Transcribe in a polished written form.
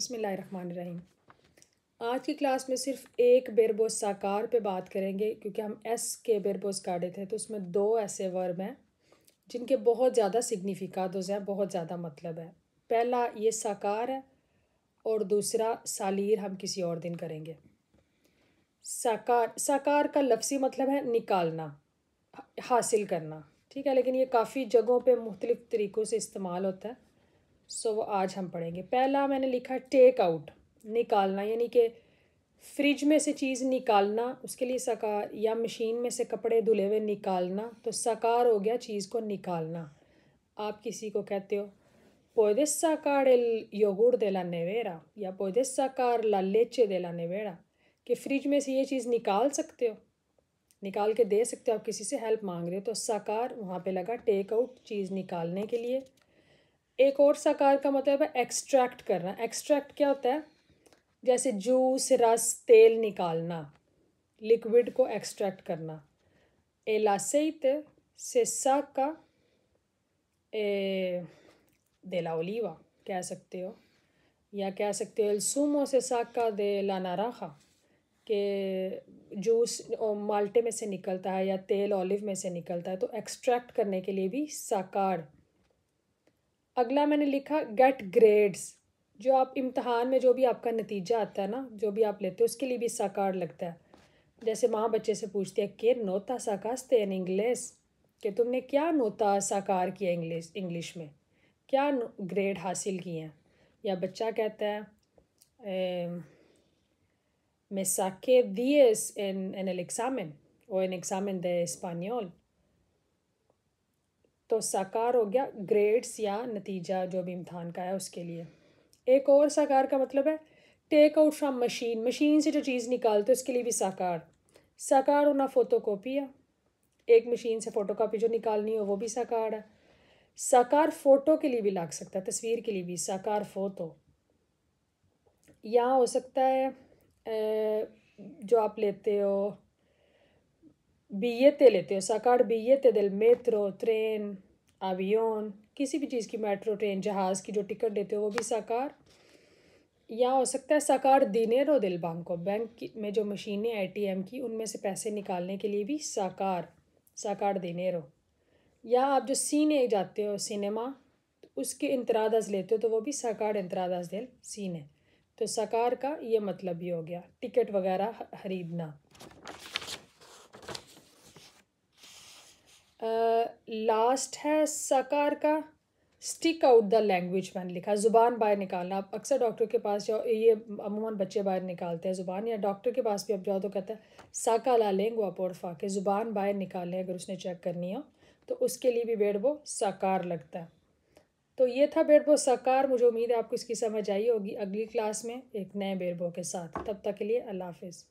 बिस्मिल्लाहिर्रहमानिर्रहीम। आज की क्लास में सिर्फ एक बेरबो साकार पे बात करेंगे क्योंकि हम एस के बेरबोस काढ़े थे तो उसमें दो ऐसे वर्ब हैं जिनके बहुत ज़्यादा सिग्निफिकादोस हैं, बहुत ज़्यादा मतलब है। पहला ये साकार है और दूसरा सालीर हम किसी और दिन करेंगे। साकार साकार का लफ्ज़ी मतलब है निकालना, हासिल करना, ठीक है, लेकिन ये काफ़ी जगहों पे मुख्तलिफ़ तरीक़ों से इस्तेमाल होता है। सो वो आज हम पढ़ेंगे। पहला मैंने लिखा टेक आउट, निकालना, यानी कि फ्रिज में से चीज़ निकालना, उसके लिए साकार, या मशीन में से कपड़े धुले हुए निकालना, तो साकार हो गया चीज़ को निकालना। आप किसी को कहते हो puedes sacar el yogur de la nevera या puedes sacar la leche de la nevera, कि फ्रिज में से ये चीज़ निकाल सकते हो, निकाल के दे सकते हो। आप किसी से हेल्प मांग रहे हो तो साकार वहाँ पे लगा टेक आउट, चीज़ निकालने के लिए। एक और साकार का मतलब है एक्सट्रैक्ट करना। एक्सट्रैक्ट क्या होता है? जैसे जूस, रस, तेल निकालना, लिक्विड को एक्सट्रैक्ट करना। El aceite se saca de la oliva कह सकते हो, या कह सकते हो el zumo se saca de la naranja, के जूस माल्टे में से निकलता है या तेल ऑलिव में से निकलता है। तो एक्सट्रैक्ट करने के लिए भी साकार। अगला मैंने लिखा गेट ग्रेड्स, जो आप इम्तहान में जो भी आपका नतीजा आता है ना, जो भी आप लेते हो उसके लिए भी साकार लगता है। जैसे माँ बच्चे से पूछती है कि नोता साकास्ते इन इंग्लिश, कि तुमने क्या नोता साकार किया इंग्लिश में, क्या ग्रेड हासिल किए हैं। या बच्चा कहता है me saqué 10 en el examen o en examen de español, तो साकार हो गया ग्रेड्स या नतीजा जो भी इम्तहान का है उसके लिए। एक और साकार का मतलब है take out from machine, machine से जो चीज़ निकालते उसके लिए भी साकार। साकार होना फ़ोटोकॉपी है, एक मशीन से फ़ोटोकॉपी जो निकालनी हो वो भी साकार है। साकार फ़ोटो के लिए भी लग सकता है, तस्वीर के लिए भी साकार फ़ोटो। यहाँ हो सकता है जो आप लेते हो बियते लेते हो, साकार बियते दिल मेट्रो, ट्रेन, avión, किसी भी चीज़ की, मेट्रो, ट्रेन, जहाज़ की जो टिकट लेते हो वो भी साकार। या हो सकता है साकार दिनेरो दिल banco, बैंक में जो मशीनें ATM की उनमें से पैसे निकालने के लिए भी साकार, साकार दिनेरो। या आप जो सीने जाते हो सिनेमा, तो उसके इंतरादास लेते हो तो वो भी साकार इंतरादास दिल सीने। तो साकार का ये मतलब भी हो गया, टिकट वगैरह खरीदना। लास्ट है साकार का स्टिक आउट द लैंग्वेज, मैंने लिखा ज़ुबान बाहर निकालना। आप अक्सर डॉक्टर के पास जाओ, ये अमूमन बच्चे बाहर निकालते हैं ज़ुबान, या डॉक्टर के पास भी आप जाओ तो कहता है साका ला लेंगुआ पोर्फा, के ज़ुबान बाहर निकालने अगर उसने चेक करनी हो तो उसके लिए भी बेरबो साकार लगता है। तो ये था बेरबो साकार। मुझे उम्मीद है आपको इसकी समझ आई होगी। अगली क्लास में एक नए बेरबो के साथ, तब तक के लिए अल्लाह हाफिज़।